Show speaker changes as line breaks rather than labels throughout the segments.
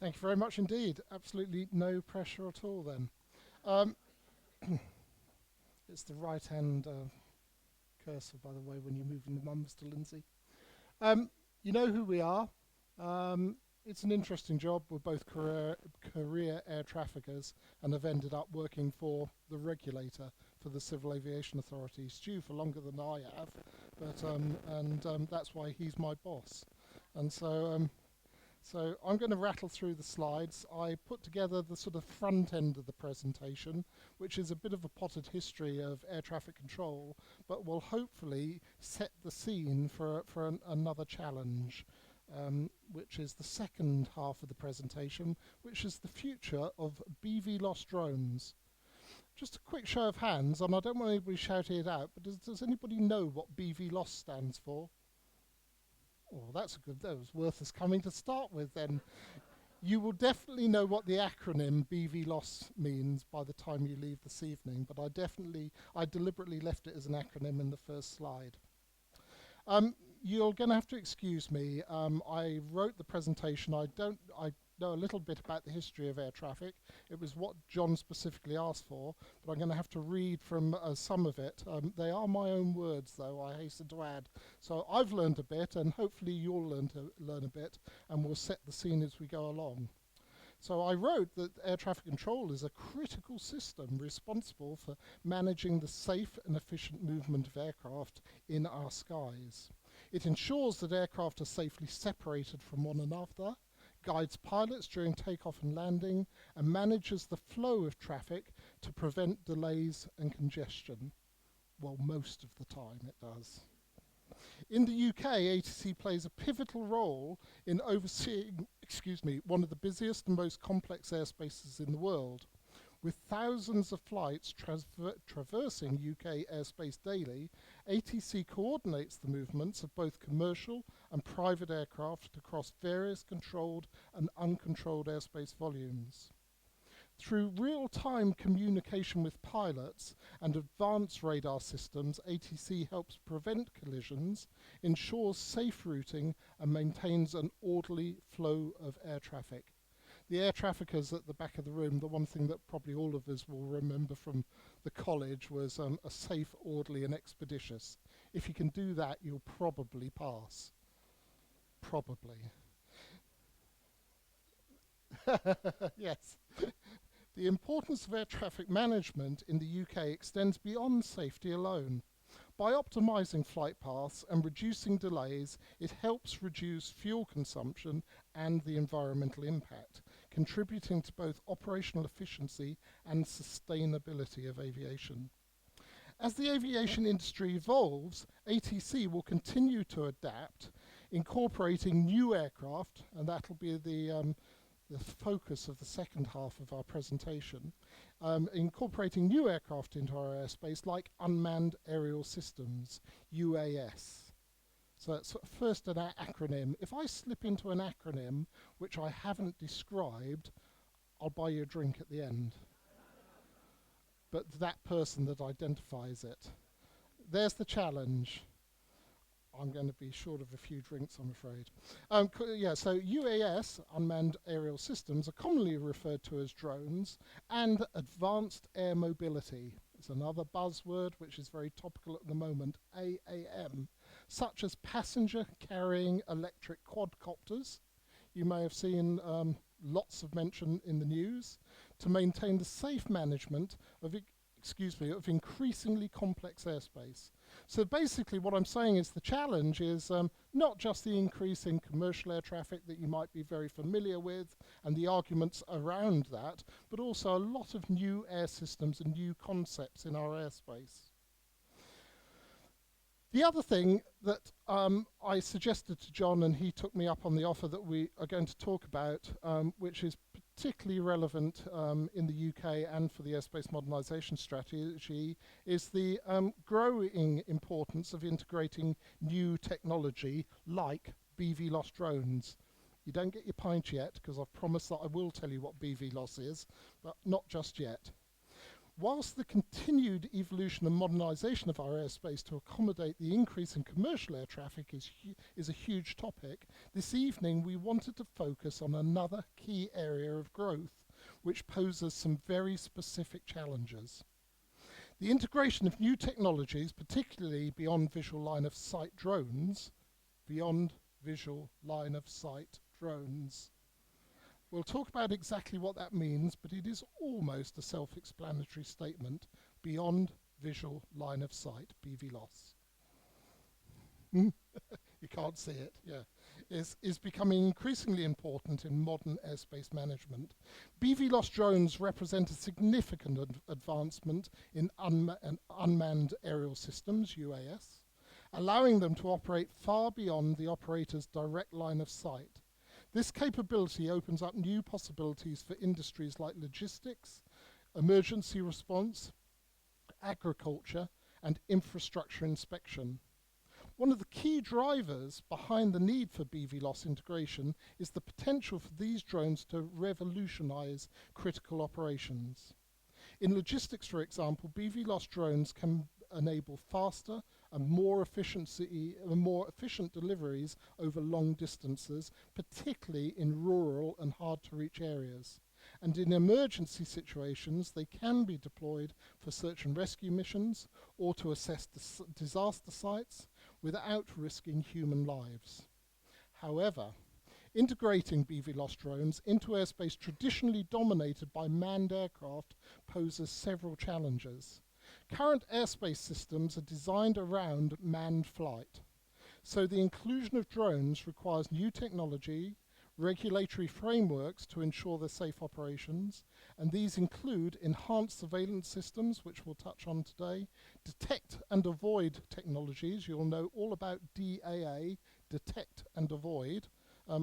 Thank you very much indeed. Absolutely no pressure at all then. Um, it's the right hand cursor, by the way, when you're moving the mums to Lindsey. Um, you know who we are. It's an interesting job. We're both career air traffickers and have ended up working for the regulator for the Civil Aviation Authority. Stu for longer than I have, but that's why he's my boss. And so I'm going to rattle through the slides. I put together the sort of front end of the presentation, which is a bit of a potted history of air traffic control, but will hopefully set the scene for another challenge, which is the second half of the presentation, which is the future of BV lost drones. Just a quick show of hands, and I don't want anybody shouting it out, but does anybody know what BV lost stands for? Oh, that was worth us coming to start with then. You will definitely know what the acronym BV loss means by the time you leave this evening, but I deliberately left it as an acronym in the first slide. You're going to have to excuse me. I wrote the presentation. I know a little bit about the history of air traffic. It was what John specifically asked for, but I'm going to have to read from some of it. They are my own words, though, I hasten to add. So I've learned a bit, and hopefully you'll learn a bit, and we'll set the scene as we go along. So I wrote that air traffic control is a critical system responsible for managing the safe and efficient movement of aircraft in our skies. It ensures that aircraft are safely separated from one another, guides pilots during takeoff and landing, and manages the flow of traffic to prevent delays and congestion. Well, most of the time it does. In the UK, ATC plays a pivotal role in overseeing, one of the busiest and most complex airspaces in the world. With thousands of flights traversing UK airspace daily, ATC coordinates the movements of both commercial and private aircraft across various controlled and uncontrolled airspace volumes. Through real-time communication with pilots and advanced radar systems, ATC helps prevent collisions, ensures safe routing, and maintains an orderly flow of air traffic. The air traffickers at the back of the room, the one thing that probably all of us will remember from the college was a safe, orderly, and expeditious. If you can do that, you'll probably pass. Probably. Yes. The importance of air traffic management in the UK extends beyond safety alone. By optimizing flight paths and reducing delays, it helps reduce fuel consumption and the environmental impact, contributing to both operational efficiency and sustainability of aviation. As the aviation industry evolves, ATC will continue to adapt, incorporating new aircraft, and that'll be the focus of the second half of our presentation, incorporating new aircraft into our airspace like unmanned aerial systems, UAS. So it's first an acronym. If I slip into an acronym which I haven't described, I'll buy you a drink at the end. But that person that identifies it. There's the challenge. I'm going to be short of a few drinks, I'm afraid. So UAS, unmanned aerial systems, are commonly referred to as drones, and advanced air mobility is another buzzword which is very topical at the moment, AAM, such as passenger-carrying electric quadcopters. You may have seen lots of mention in the news, to maintain the safe management of increasingly complex airspace. So basically what I'm saying is the challenge is not just the increase in commercial air traffic that you might be very familiar with and the arguments around that, but also a lot of new air systems and new concepts in our airspace. The other thing that I suggested to John, and he took me up on the offer that we are going to talk about, which is particularly relevant in the UK and for the airspace modernisation strategy, is the growing importance of integrating new technology like BV loss drones. You don't get your pint yet, because I've promised that I will tell you what BV loss is, but not just yet. Whilst the continued evolution and modernisation of our airspace to accommodate the increase in commercial air traffic is a huge topic, this evening we wanted to focus on another key area of growth, which poses some very specific challenges. The integration of new technologies, particularly beyond visual line of sight drones, We'll talk about exactly what that means, but it is almost a self-explanatory statement. Beyond visual line of sight, BVLOS. You can't see it, yeah. Is becoming increasingly important in modern airspace management. BVLOS drones represent a significant advancement in unmanned aerial systems, UAS, allowing them to operate far beyond the operator's direct line of sight. This capability opens up new possibilities for industries like logistics, emergency response, agriculture, and infrastructure inspection. One of the key drivers behind the need for BVLOS integration is the potential for these drones to revolutionize critical operations. In logistics, for example, BVLOS drones can enable faster and more efficient deliveries over long distances, particularly in rural and hard-to-reach areas. And in emergency situations, they can be deployed for search and rescue missions or to assess disaster sites without risking human lives. However, integrating BVLOS drones into airspace traditionally dominated by manned aircraft poses several challenges. Current airspace systems are designed around manned flight, so the inclusion of drones requires new technology, regulatory frameworks to ensure their safe operations, and these include enhanced surveillance systems, which we'll touch on today, detect and avoid technologies. You'll know all about DAA, detect and avoid,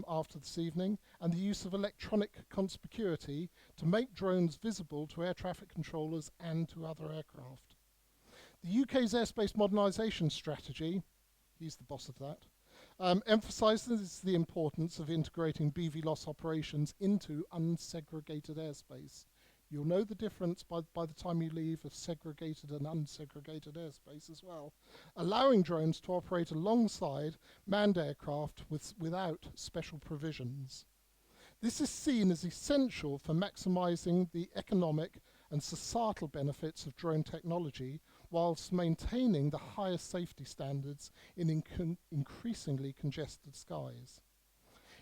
after this evening, and the use of electronic conspicuity to make drones visible to air traffic controllers and to other aircraft. The UK's airspace modernisation strategy, he's the boss of that, emphasises the importance of integrating BVLOS operations into unsegregated airspace. You'll know the difference by the time you leave of segregated and unsegregated airspace as well, allowing drones to operate alongside manned aircraft without special provisions. This is seen as essential for maximising the economic and societal benefits of drone technology whilst maintaining the highest safety standards in increasingly congested skies.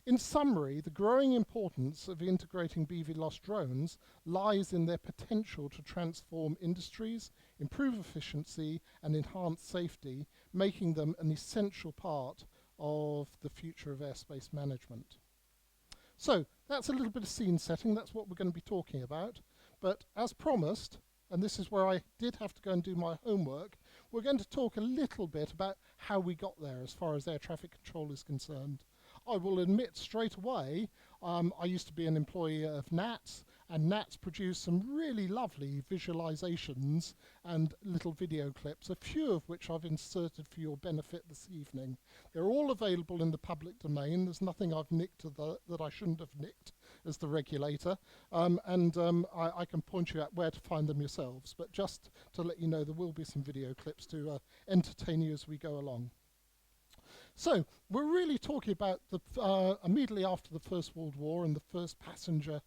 In summary, the growing importance of integrating BVLOS drones lies in their potential to transform industries, improve efficiency, and enhance safety, making them an essential part of the future of airspace management. So, that's a little bit of scene setting. That's what we're going to be talking about. But as promised, and this is where I did have to go and do my homework, we're going to talk a little bit about how we got there as far as air traffic control is concerned. I will admit straight away, I used to be an employee of NATS, and NATS produced some really lovely visualizations and little video clips, a few of which I've inserted for your benefit this evening. They're all available in the public domain. There's nothing I've nicked that I shouldn't have nicked as the regulator, I can point you at where to find them yourselves. But just to let you know, there will be some video clips to entertain you as we go along. So we're really talking about immediately after the First World War and the first passenger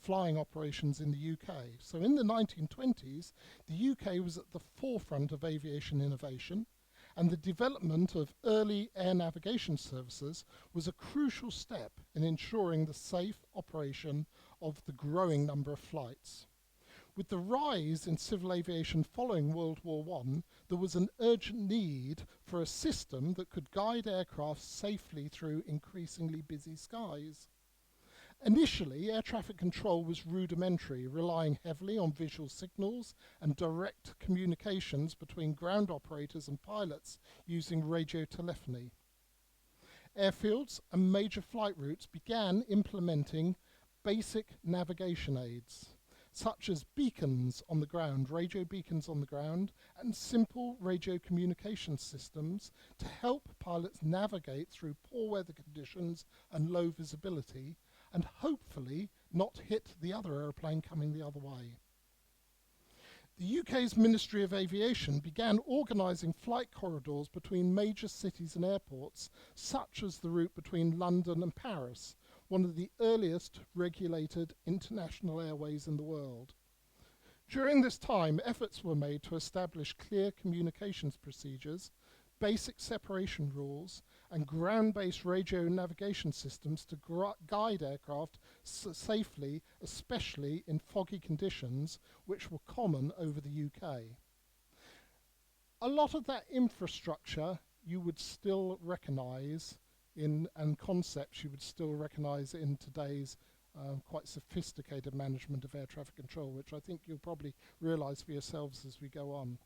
flying operations in the UK. So in the 1920s, the UK was at the forefront of aviation innovation, and the development of early air navigation services was a crucial step in ensuring the safe operation of the growing number of flights. With the rise in civil aviation following World War I, there was an urgent need for a system that could guide aircraft safely through increasingly busy skies. Initially, air traffic control was rudimentary, relying heavily on visual signals and direct communications between ground operators and pilots using radio telephony. Airfields and major flight routes began implementing basic navigation aids, such as beacons on the ground, radio beacons on the ground, and simple radio communication systems to help pilots navigate through poor weather conditions and low visibility, and hopefully not hit the other aeroplane coming the other way. The UK's Ministry of Aviation began organising flight corridors between major cities and airports, such as the route between London and Paris, one of the earliest regulated international airways in the world. During this time, efforts were made to establish clear communications procedures, basic separation rules, and ground-based radio navigation systems to guide aircraft safely, especially in foggy conditions, which were common over the UK. A lot of that infrastructure you would still recognise and concepts you would still recognise in today's quite sophisticated management of air traffic control, which I think you'll probably realise for yourselves as we go on.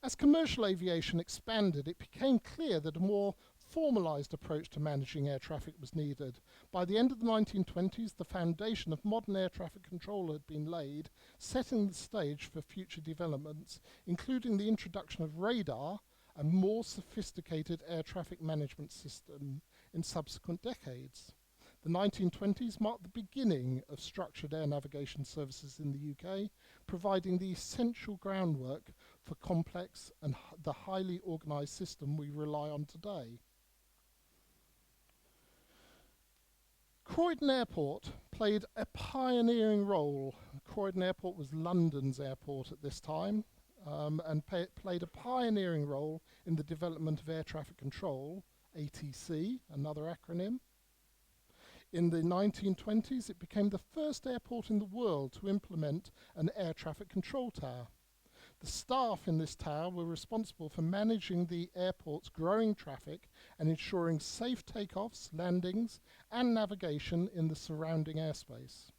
As commercial aviation expanded, it became clear that a more formalised approach to managing air traffic was needed. By the end of the 1920s, the foundation of modern air traffic control had been laid, setting the stage for future developments, including the introduction of radar and more sophisticated air traffic management system in subsequent decades. The 1920s marked the beginning of structured air navigation services in the UK, providing the essential groundwork for complex and the highly organised system we rely on today. Croydon Airport played a pioneering role. Croydon Airport was London's airport at this time, and played a pioneering role in the development of air traffic control, ATC, another acronym. In the 1920s, it became the first airport in the world to implement an air traffic control tower. The staff in this tower were responsible for managing the airport's growing traffic and ensuring safe takeoffs, landings, and navigation in the surrounding airspace.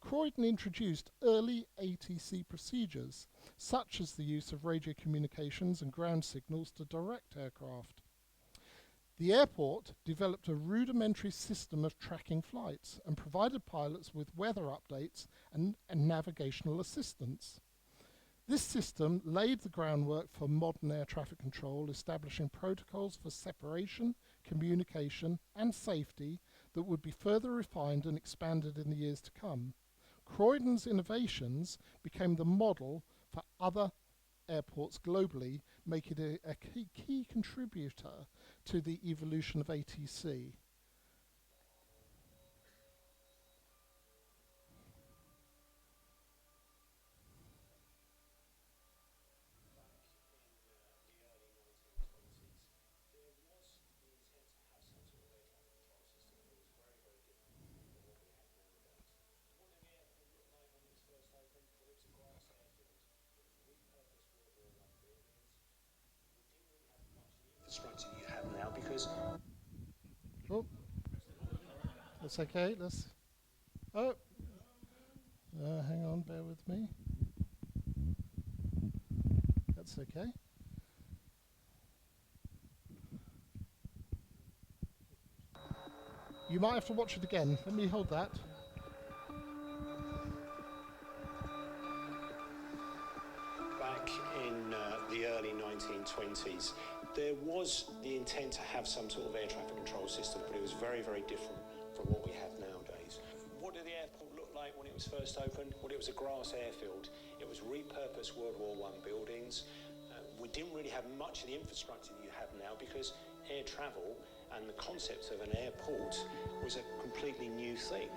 Croydon introduced early ATC procedures, such as the use of radio communications and ground signals to direct aircraft. The airport developed a rudimentary system of tracking flights and provided pilots with weather updates and navigational assistance. This system laid the groundwork for modern air traffic control, establishing protocols for separation, communication, and safety that would be further refined and expanded in the years to come. Croydon's innovations became the model for other airports globally, making it a key contributor to the evolution of ATC.
Structure you have now, because
Oh, that's okay. Oh, hang on, bear with me. That's okay. You might have to watch it again. Let me hold that.
back in the early 1920s, there was the intent to have some sort of air traffic control system, but it was very, very different from what we have nowadays. What did the airport look like when it was first opened? Well, it was a grass airfield. It was repurposed World War I buildings. We didn't really have much of the infrastructure that you have now, because air travel and the concept of an airport was a completely new thing.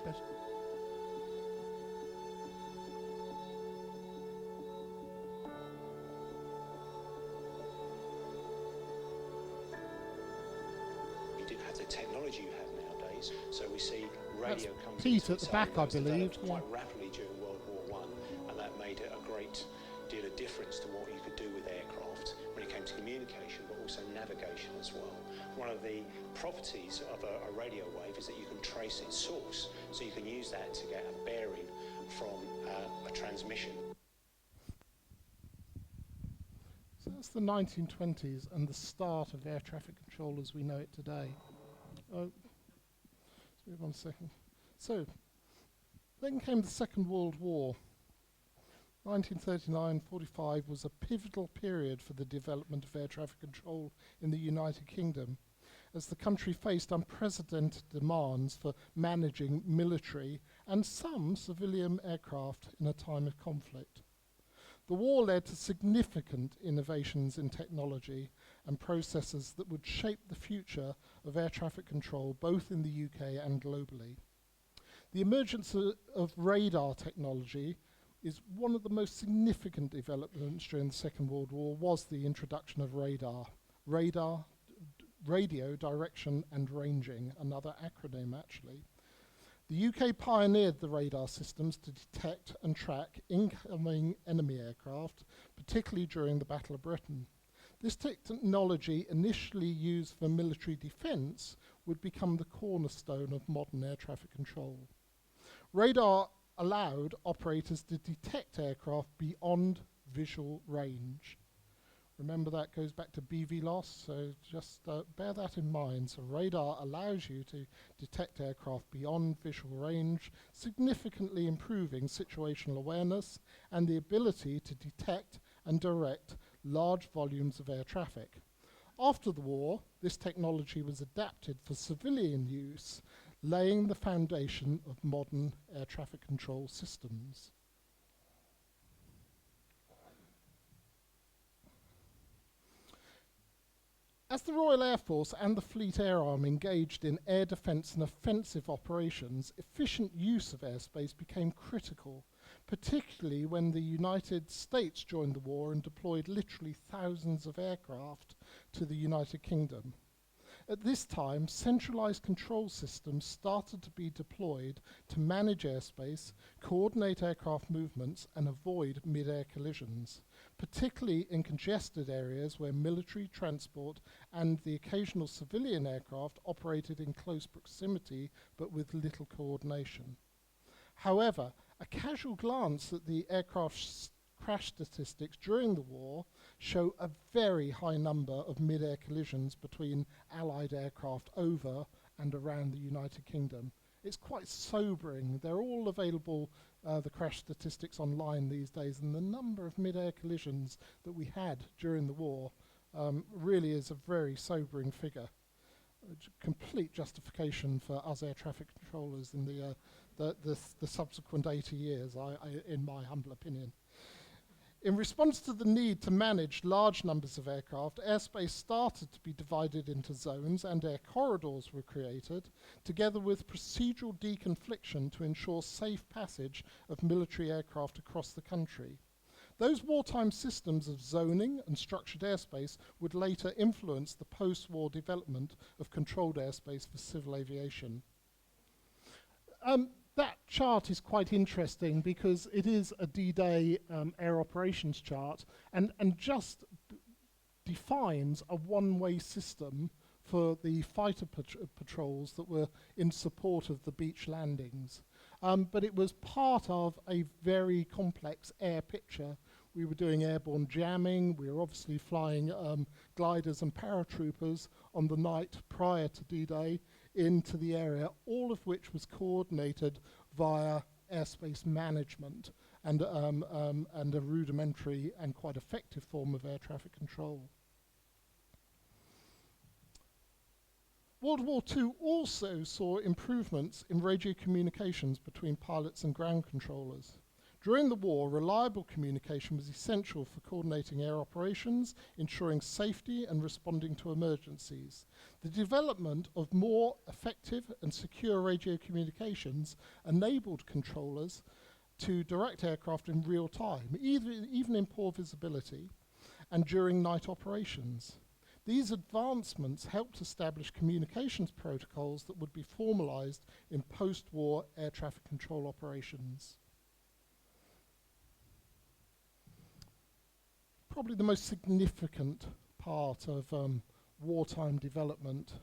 You didn't have the technology you have nowadays, so we see radio companies.
Pete at the back, I believe.
Quite rapidly during World War I, and that made it a great deal of difference to what you could do with aircraft when it came to communication, but also navigation as well. One of the properties of a radio wave is that you can trace its source, so you can use that to get a bearing from a transmission.
So that's the 1920s and the start of air traffic control as we know it today. Oh, let's move on a second. So, then came the Second World War. 1939-45 was a pivotal period for the development of air traffic control in the United Kingdom, as the country faced unprecedented demands for managing military and some civilian aircraft in a time of conflict. The war led to significant innovations in technology and processes that would shape the future of air traffic control both in the UK and globally. The emergence of radar technology is one of the most significant developments during the Second World War was the introduction of radar. Radio direction and ranging, another acronym actually. The UK pioneered the radar systems to detect and track incoming enemy aircraft, particularly during the Battle of Britain. This technology, initially used for military defence, would become the cornerstone of modern air traffic control. Radar allowed operators to detect aircraft beyond visual range. Remember, that goes back to BV loss, so just bear that in mind. So radar allows you to detect aircraft beyond visual range, significantly improving situational awareness and the ability to detect and direct large volumes of air traffic. After the war, this technology was adapted for civilian use, laying the foundation of modern air traffic control systems. As the Royal Air Force and the Fleet Air Arm engaged in air defence and offensive operations, efficient use of airspace became critical, particularly when the United States joined the war and deployed literally thousands of aircraft to the United Kingdom. At this time, centralised control systems started to be deployed to manage airspace, coordinate aircraft movements, and avoid mid-air collisions, particularly in congested areas where military transport and the occasional civilian aircraft operated in close proximity but with little coordination. However, a casual glance at the aircraft crash statistics during the war show a very high number of mid-air collisions between Allied aircraft over and around the United Kingdom. It's quite sobering. They're all available, the crash statistics online these days, and the number of mid-air collisions that we had during the war really is a very sobering figure. Complete justification for us air traffic controllers in the subsequent 80 years, in my humble opinion. In response to the need to manage large numbers of aircraft, airspace started to be divided into zones and air corridors were created, together with procedural deconfliction to ensure safe passage of military aircraft across the country. Those wartime systems of zoning and structured airspace would later influence the post-war development of controlled airspace for civil aviation. That chart is quite interesting because it is a D-Day air operations chart and just defines a one-way system for the fighter patrols that were in support of the beach landings. But it was part of a very complex air picture. We were doing airborne jamming. We were obviously flying gliders and paratroopers on the night prior to D-Day into the area, all of which was coordinated via airspace management and a rudimentary and quite effective form of air traffic control. World War II also saw improvements in radio communications between pilots and ground controllers. During the war, reliable communication was essential for coordinating air operations, ensuring safety and responding to emergencies. The development of more effective and secure radio communications enabled controllers to direct aircraft in real time, even in poor visibility, and during night operations. These advancements helped establish communications protocols that would be formalized in post-war air traffic control operations. Probably the most significant part of wartime development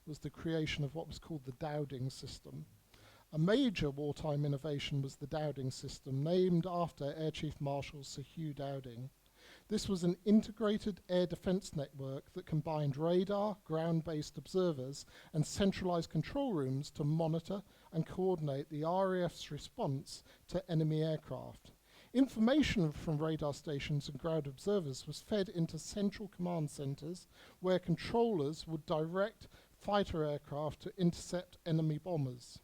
was the creation of what was called the Dowding system. A major wartime innovation was the Dowding system, named after Air Chief Marshal Sir Hugh Dowding. This was an integrated air defence network that combined radar, ground-based observers, and centralised control rooms to monitor and coordinate the RAF's response to enemy aircraft. Information from radar stations and ground observers was fed into central command centres where controllers would direct fighter aircraft to intercept enemy bombers.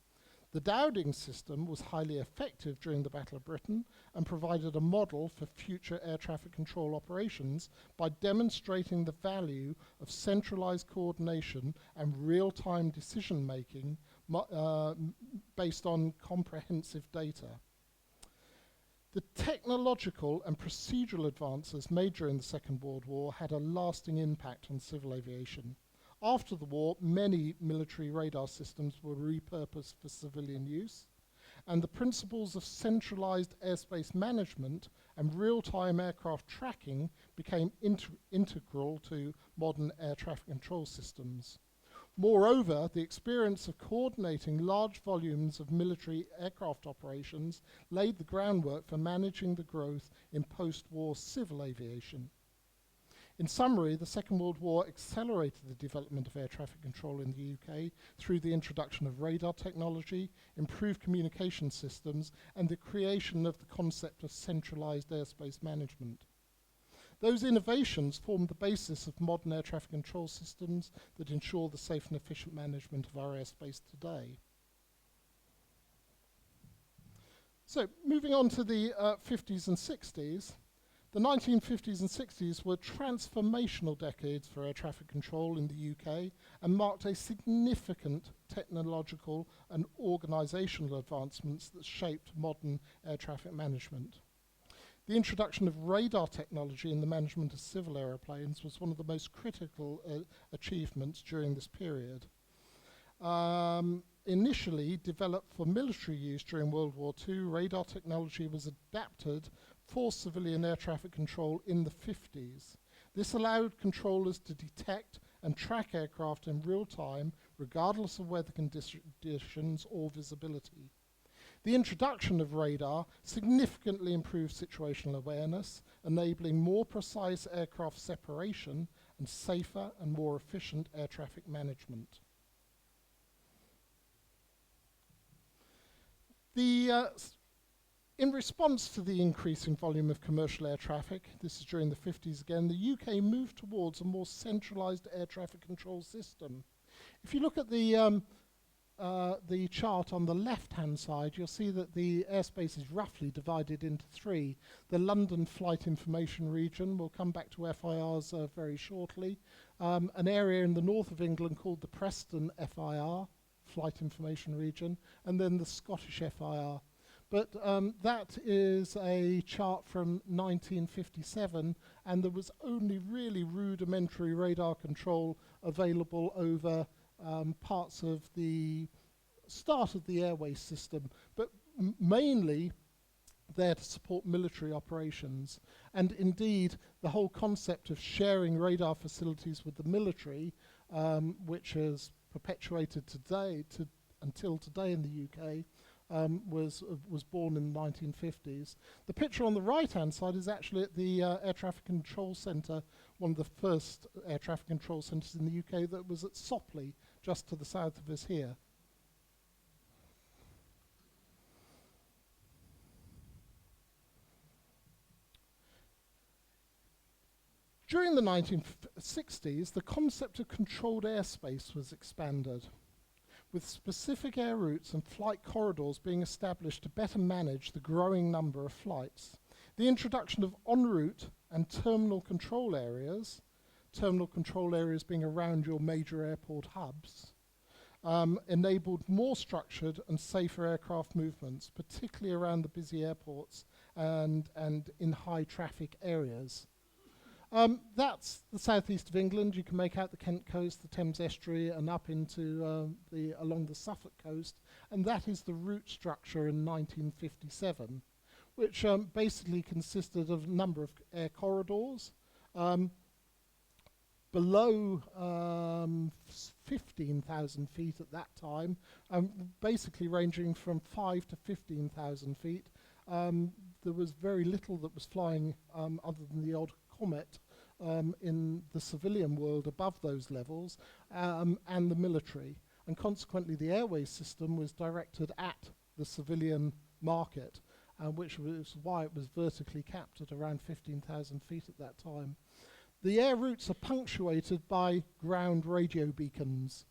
The Dowding system was highly effective during the Battle of Britain and provided a model for future air traffic control operations by demonstrating the value of centralized coordination and real-time decision-making based on comprehensive data. The technological and procedural advances made during the Second World War had a lasting impact on civil aviation. After the war, many military radar systems were repurposed for civilian use, and the principles of centralized airspace management and real-time aircraft tracking became integral to modern air traffic control systems. Moreover, the experience of coordinating large volumes of military aircraft operations laid the groundwork for managing the growth in post-war civil aviation. In summary, the Second World War accelerated the development of air traffic control in the UK through the introduction of radar technology, improved communication systems, and the creation of the concept of centralized airspace management. Those innovations formed the basis of modern air traffic control systems that ensure the safe and efficient management of our airspace today. So, moving on to the 50s and 60s, the 1950s and 60s were transformational decades for air traffic control in the UK and marked a significant technological and organisational advancements that shaped modern air traffic management. The introduction of radar technology in the management of civil aeroplanes was one of the most critical achievements during this period. Initially developed for military use during World War II, radar technology was adapted for civilian air traffic control in the 50s. This allowed controllers to detect and track aircraft in real time, regardless of weather conditions or visibility. The introduction of radar significantly improved situational awareness, enabling more precise aircraft separation and safer and more efficient air traffic management. In response to the increasing volume of commercial air traffic, this is during the 50s again, the UK moved towards a more centralised air traffic control system. If you look at the chart on the left-hand side, you'll see that the airspace is roughly divided into three. The London Flight Information Region, we'll come back to FIRs very shortly, an area in the north of England called the Preston FIR, Flight Information Region, and then the Scottish FIR. But that is a chart from 1957, and there was only really rudimentary radar control available over parts of the start of the airway system, but mainly there to support military operations. And indeed, the whole concept of sharing radar facilities with the military, which has perpetuated today until today in the UK, was born in the 1950s. The picture on the right-hand side is actually at the Air Traffic Control Centre, one of the first air traffic control centres in the UK, that was at Sopley, just to the south of us here. During the 1960s, the concept of controlled airspace was expanded, with specific air routes and flight corridors being established to better manage the growing number of flights. The introduction of en route and terminal control areas being around your major airport hubs, enabled more structured and safer aircraft movements, particularly around the busy airports and in high traffic areas. That's the southeast of England. You can make out the Kent coast, the Thames estuary, and up into along the Suffolk coast, and that is the route structure in 1957, which basically consisted of a number of air corridors below 15,000 feet at that time, basically ranging from 5 to 15,000 feet. There was very little that was flying other than the odd Comet in the civilian world above those levels, and the military. And consequently, the airway system was directed at the civilian market, which was why it was vertically capped at around 15,000 feet at that time. The air routes are punctuated by ground radio beacons.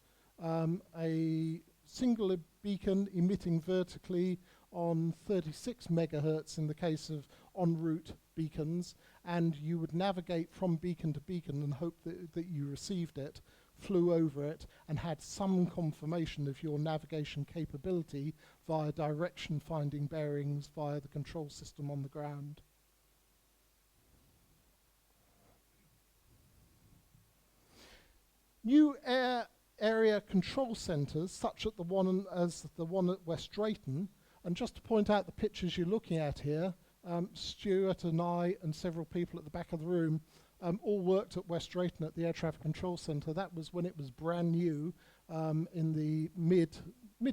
A single beacon emitting vertically on 36 megahertz in the case of en route beacons, and you would navigate from beacon to beacon and hope that you received it, flew over it, and had some confirmation of your navigation capability via direction finding bearings via the control system on the ground. New area control centres, such as the one at West Drayton, and just to point out the pictures you're looking at here, Stuart and I and several people at the back of the room all worked at West Drayton at the Air Traffic Control Centre. That was when it was brand new in the mid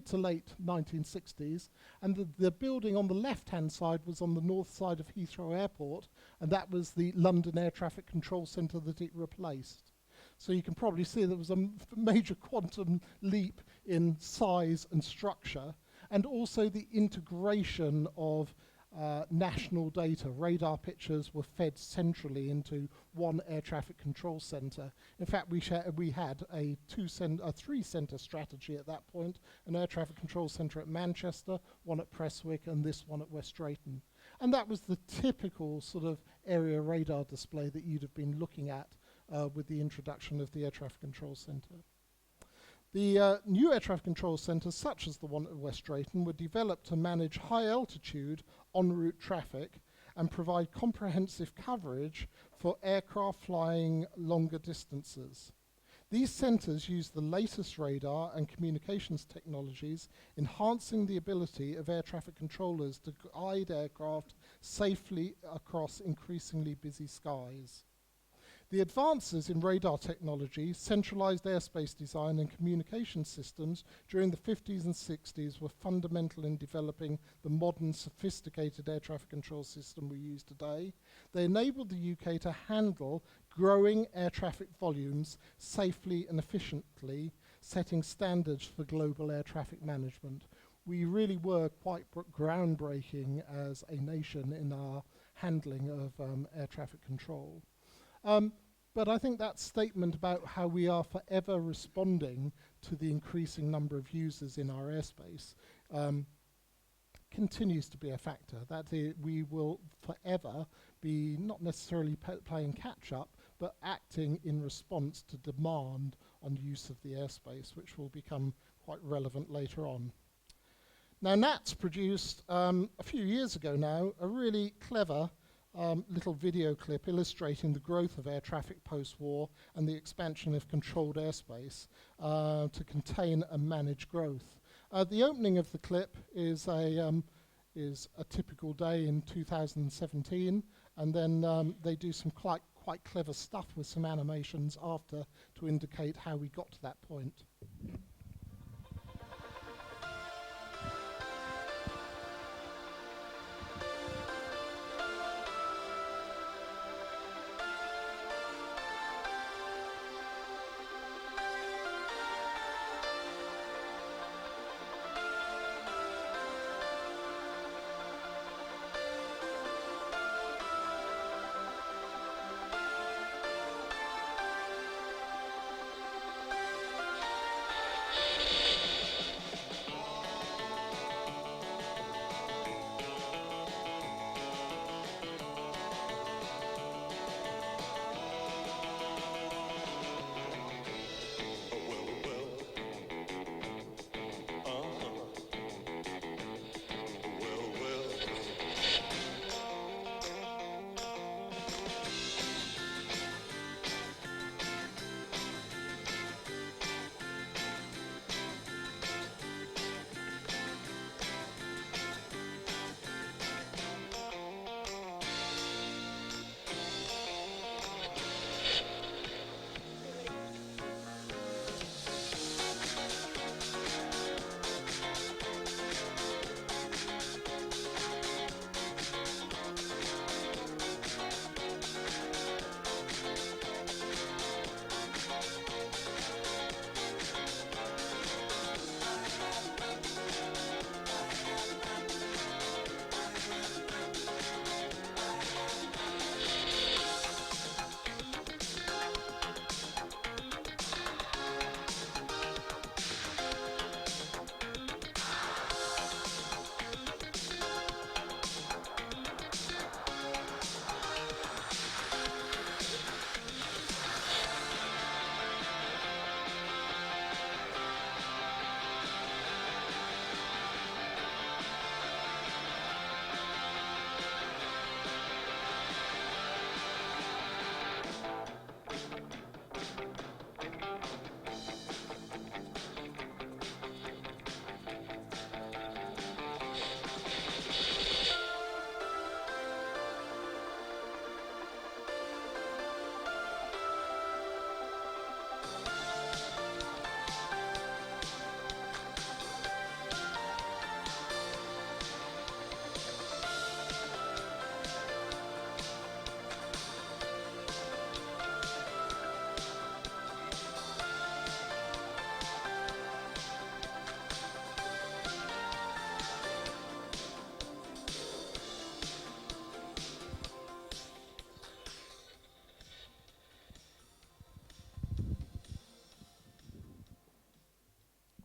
to late 1960s. And the building on the left-hand side was on the north side of Heathrow Airport, and that was the London Air Traffic Control Centre that it replaced. So you can probably see there was a major quantum leap in size and structure, and also the integration of national data. Radar pictures were fed centrally into one air traffic control centre. In fact, we had a three-centre strategy at that point: an air traffic control centre at Manchester, one at Prestwick, and this one at West Drayton. And that was the typical sort of area radar display that you'd have been looking at with the introduction of the air traffic control centre. The new air traffic control centres, such as the one at West Drayton, were developed to manage high altitude en route traffic and provide comprehensive coverage for aircraft flying longer distances. These centres use the latest radar and communications technologies, enhancing the ability of air traffic controllers to guide aircraft safely across increasingly busy skies. The advances in radar technology, centralized airspace design and communication systems during the 50s and 60s were fundamental in developing the modern sophisticated air traffic control system we use today. They enabled the UK to handle growing air traffic volumes safely and efficiently, setting standards for global air traffic management. We really were quite groundbreaking as a nation in our handling of air traffic control. But I think that statement about how we are forever responding to the increasing number of users in our airspace continues to be a factor. That we will forever be not necessarily playing catch up, but acting in response to demand on use of the airspace, which will become quite relevant later on. Now, NATS produced a few years ago now a really clever little video clip illustrating the growth of air traffic post-war and the expansion of controlled airspace to contain and manage growth. The opening of the clip is a typical day in 2017, and then they do some quite clever stuff with some animations after to indicate how we got to that point.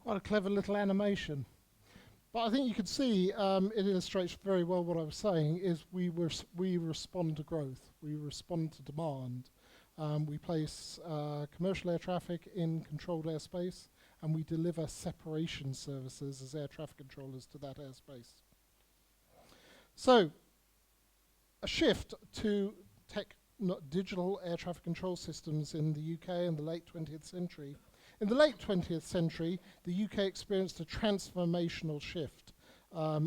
Quite a clever little animation. But I think you can see it illustrates very well what I was saying is we respond to growth, we respond to demand. We place commercial air traffic in controlled airspace, and we deliver separation services as air traffic controllers to that airspace. So, a shift to digital air traffic control systems in the UK in the late 20th century. In the late 20th century, the UK experienced a transformational shift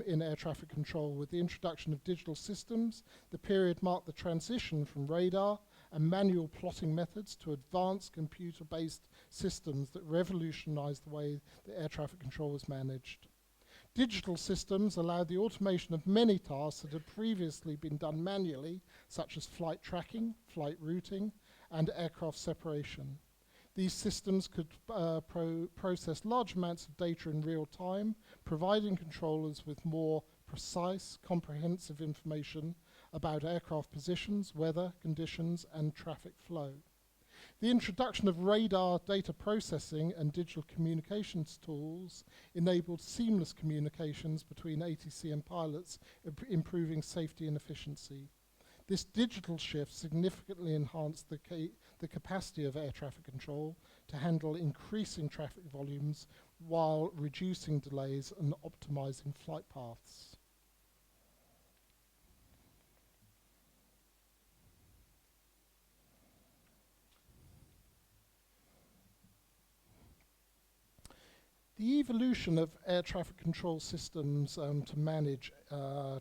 in air traffic control with the introduction of digital systems. The period marked the transition from radar and manual plotting methods to advanced computer-based systems that revolutionized the way that air traffic control was managed. Digital systems allowed the automation of many tasks that had previously been done manually, such as flight tracking, flight routing, and aircraft separation. These systems could process large amounts of data in real time, providing controllers with more precise, comprehensive information about aircraft positions, weather conditions, and traffic flow. The introduction of radar data processing and digital communications tools enabled seamless communications between ATC and pilots, improving safety and efficiency. This digital shift significantly enhanced the capacity of air traffic control to handle increasing traffic volumes while reducing delays and optimizing flight paths. The evolution of air traffic control systems to manage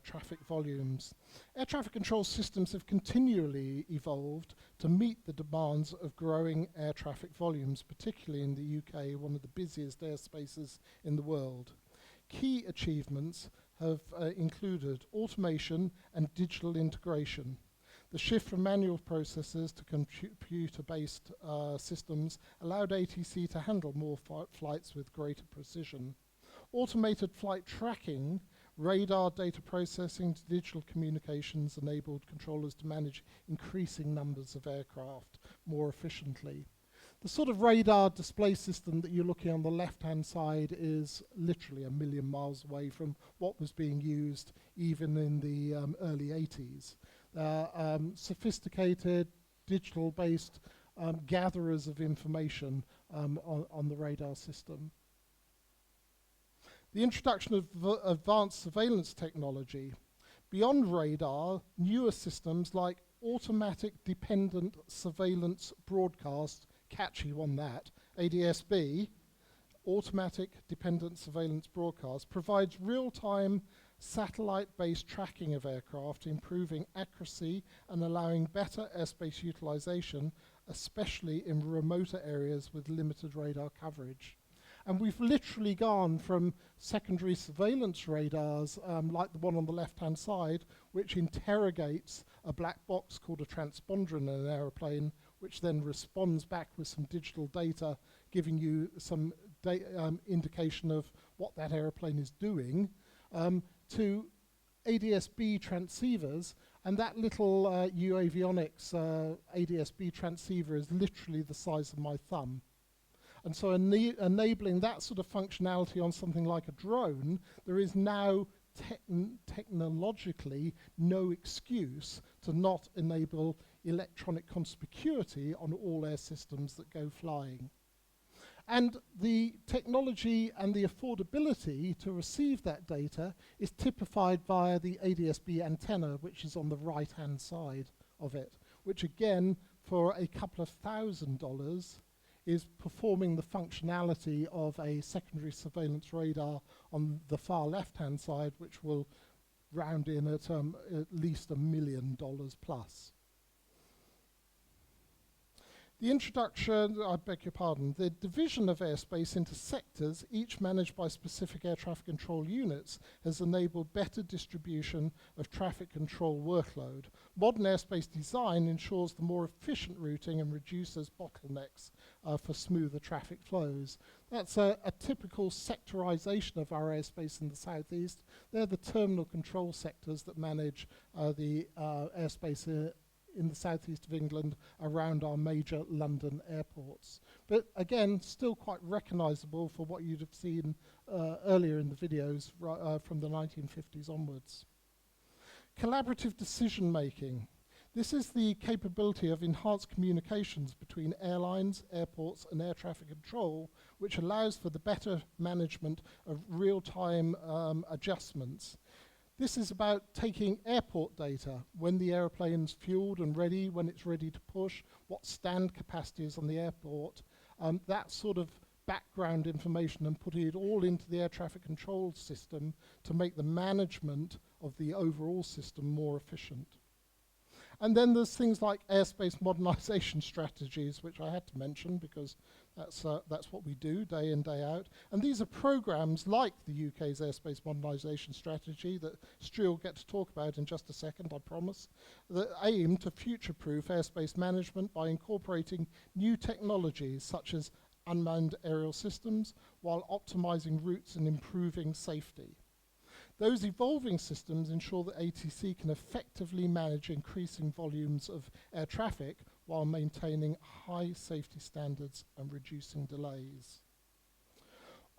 traffic volumes. Air traffic control systems have continually evolved to meet the demands of growing air traffic volumes, particularly in the UK, one of the busiest airspaces in the world. Key achievements have included automation and digital integration. The shift from manual processes to computer-based systems allowed ATC to handle more flights with greater precision. Automated flight tracking, radar data processing to digital communications enabled controllers to manage increasing numbers of aircraft more efficiently. The sort of radar display system that you're looking on the left-hand side is literally 1 million miles away from what was being used even in the early 80s. Sophisticated digital-based gatherers of information on the radar system. The introduction of advanced surveillance technology. Beyond radar, newer systems like automatic dependent surveillance broadcast, catchy one that, ADSB, automatic dependent surveillance broadcast, provides real-time satellite-based tracking of aircraft, improving accuracy and allowing better airspace utilization, especially in remoter areas with limited radar coverage. And we've literally gone from secondary surveillance radars, like the one on the left-hand side, which interrogates a black box called a transponder in an aeroplane, which then responds back with some digital data, giving you some indication of what that aeroplane is doing, to ADSB transceivers, and that little UAvionics ADSB transceiver is literally the size of my thumb. And so enabling that sort of functionality on something like a drone, there is now technologically no excuse to not enable electronic conspicuity on all air systems that go flying. And the technology and the affordability to receive that data is typified via the ADSB antenna, which is on the right-hand side of it, which again, for a couple of $1,000, is performing the functionality of a secondary surveillance radar on the far left-hand side, which will round in at least $1 million plus. The introduction, I beg your pardon, the division of airspace into sectors, each managed by specific air traffic control units, has enabled better distribution of traffic control workload. Modern airspace design ensures the more efficient routing and reduces bottlenecks for smoother traffic flows. That's a typical sectorization of our airspace in the southeast. They're the terminal control sectors that manage the airspace in the southeast of England around our major London airports. But again, still quite recognisable for what you'd have seen earlier in the videos from the 1950s onwards. Collaborative decision making. This is the capability of enhanced communications between airlines, airports and air traffic control, which allows for the better management of real-time adjustments. This is about taking airport data, when the aeroplane's fueled and ready, when it's ready to push, what stand capacity is on the airport, that sort of background information, and putting it all into the air traffic control system to make the management of the overall system more efficient. And then there's things like airspace modernization strategies, which I had to mention because that's what we do day in, day out. And these are programs like the UK's airspace modernization strategy that Stuart will get to talk about in just a second, I promise, that aim to future-proof airspace management by incorporating new technologies such as unmanned aerial systems while optimizing routes and improving safety. Those evolving systems ensure that ATC can effectively manage increasing volumes of air traffic while maintaining high safety standards and reducing delays.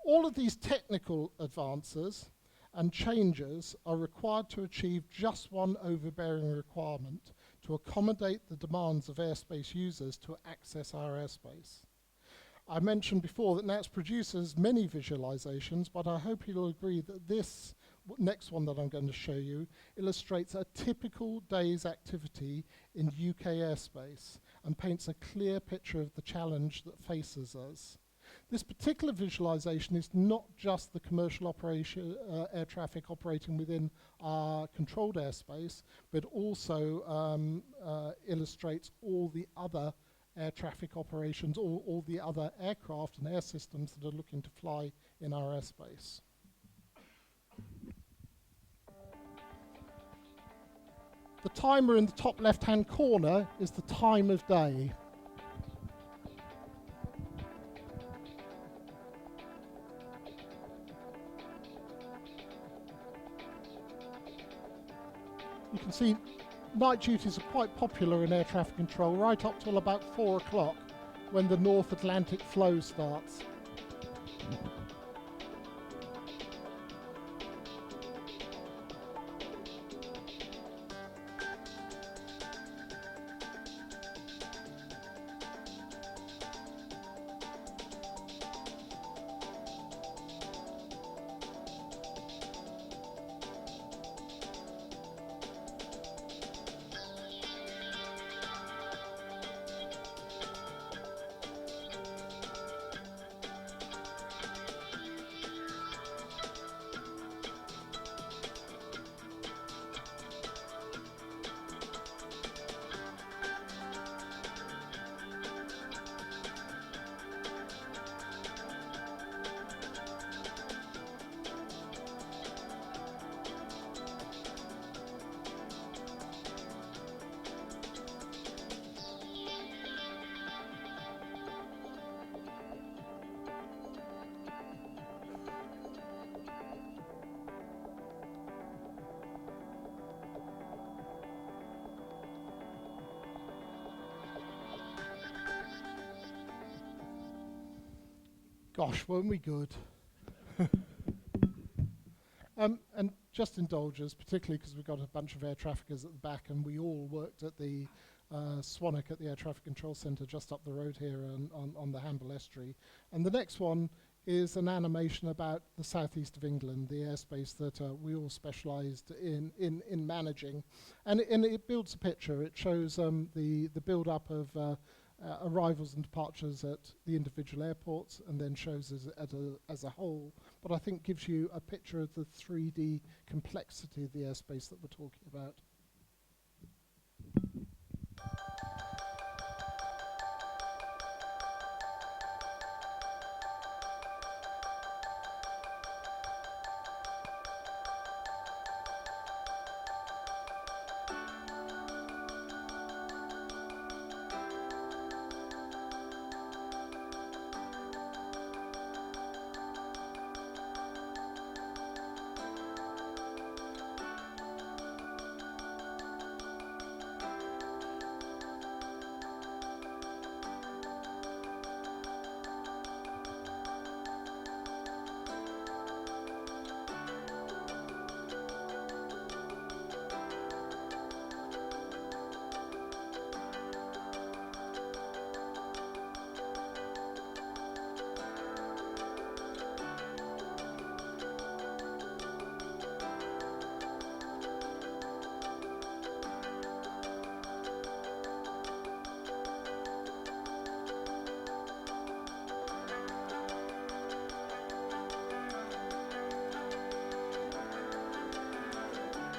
All of these technical advances and changes are required to achieve just one overbearing requirement: to accommodate the demands of airspace users to access our airspace. I mentioned before that NATS produces many visualizations, but I hope you'll agree that this next one that I'm going to show you illustrates a typical day's activity in UK airspace and paints a clear picture of the challenge that faces us. This particular visualization is not just the commercial operation, air traffic operating within our controlled airspace, but also illustrates all the other air traffic operations, all the other aircraft and air systems that are looking to fly in our airspace. The timer in the top left-hand corner is the time of day. You can see night duties are quite popular in air traffic control, right up till about 4 o'clock when the North Atlantic flow starts. Gosh, weren't we good? And just indulge us, particularly because we've got a bunch of air traffickers at the back, and we all worked at the Swanwick at the Air Traffic Control Centre just up the road here on the Hamble Estuary. And the next one is an animation about the southeast of England, the airspace that we all specialised in managing. And it builds a picture. It shows the build-up of arrivals and departures at the individual airports, and then shows as a whole, but I think gives you a picture of the 3D complexity of the airspace that we're talking about.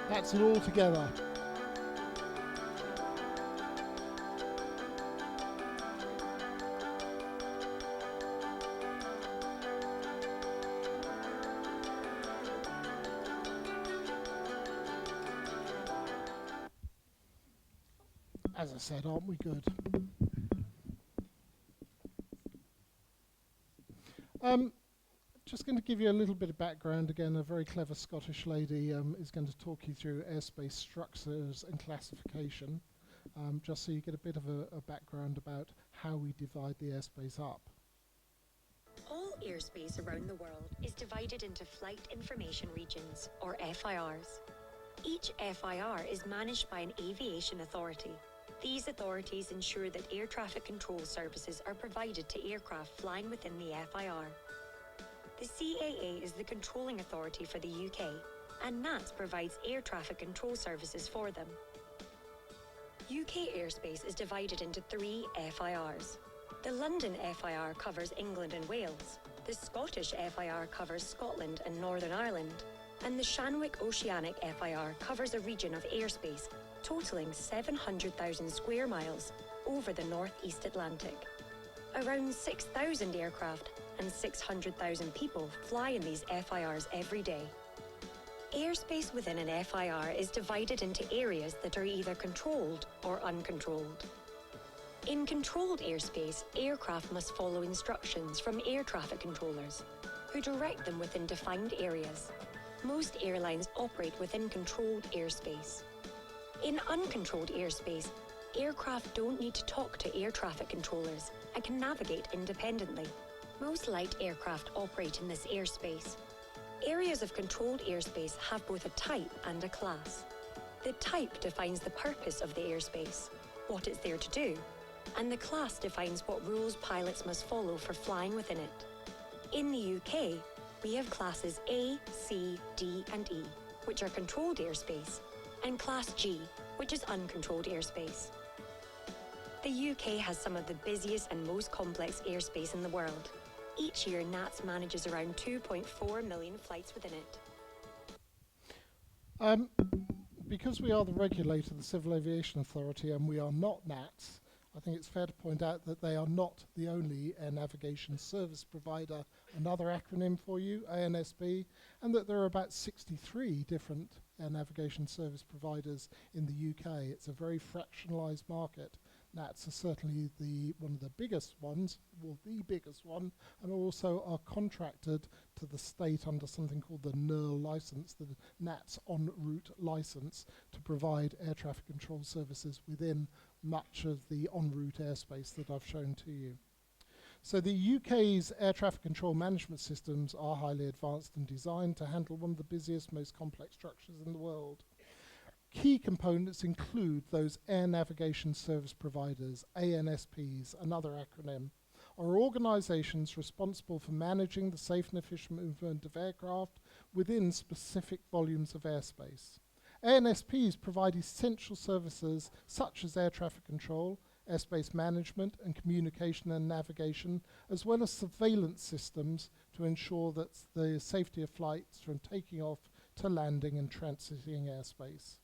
That's it all together. As I said, aren't we good? Just going to give you a little bit of background. Again, a very clever Scottish lady is going to talk you through airspace structures and classification, just so you get a bit of a background about how we divide the airspace up.
All airspace around the world is divided into Flight Information Regions, or FIRs. Each FIR is managed by an aviation authority. These authorities ensure that air traffic control services are provided to aircraft flying within the FIR. The CAA is the controlling authority for the UK, and NATS provides air traffic control services for them. UK airspace is divided into 3 FIRs. The London FIR covers England and Wales, the Scottish FIR covers Scotland and Northern Ireland, and the Shanwick Oceanic FIR covers a region of airspace totalling 700,000 square miles over the North-East Atlantic. Around 6,000 aircraft and 600,000 people fly in these FIRs every day. Airspace within an FIR is divided into areas that are either controlled or uncontrolled. In controlled airspace, aircraft must follow instructions from air traffic controllers, who direct them within defined areas. Most airlines operate within controlled airspace. In uncontrolled airspace, aircraft don't need to talk to air traffic controllers and can navigate independently. Most light aircraft operate in this airspace. Areas of controlled airspace have both a type and a class. The type defines the purpose of the airspace, what it's there to do, and the class defines what rules pilots must follow for flying within it. In the UK, we have classes A, C, D and E, which are controlled airspace, and Class G, which is uncontrolled airspace. The UK has some of the busiest and most complex airspace in the world. Each year, NATS manages around 2.4 million flights within it.
Because we are the regulator, the Civil Aviation Authority, and we are not NATS, I think it's fair to point out that they are not the only air navigation service provider, another acronym for you, ANSP, and that there are about 63 different air navigation service providers in the UK. It's a very fractionalised market. NATS are certainly one of the biggest ones, well, the biggest one, and also are contracted to the state under something called the NERL license, the NATS en route license, to provide air traffic control services within much of the en route airspace that I've shown to you. So the UK's air traffic control management systems are highly advanced and designed to handle one of the busiest, most complex structures in the world. Key components include those air navigation service providers, ANSPs, another acronym, are organisations responsible for managing the safe and efficient movement of aircraft within specific volumes of airspace. ANSPs provide essential services such as air traffic control, airspace management and communication and navigation, as well as surveillance systems to ensure that the safety of flights from taking off to landing and transiting airspace.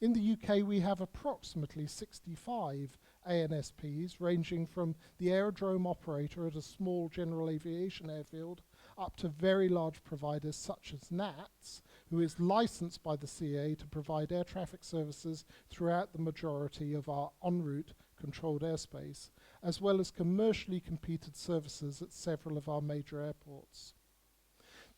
In the UK, we have approximately 65 ANSPs, ranging from the aerodrome operator at a small general aviation airfield up to very large providers such as NATS, who is licensed by the CAA to provide air traffic services throughout the majority of our en route controlled airspace, as well as commercially competed services at several of our major airports.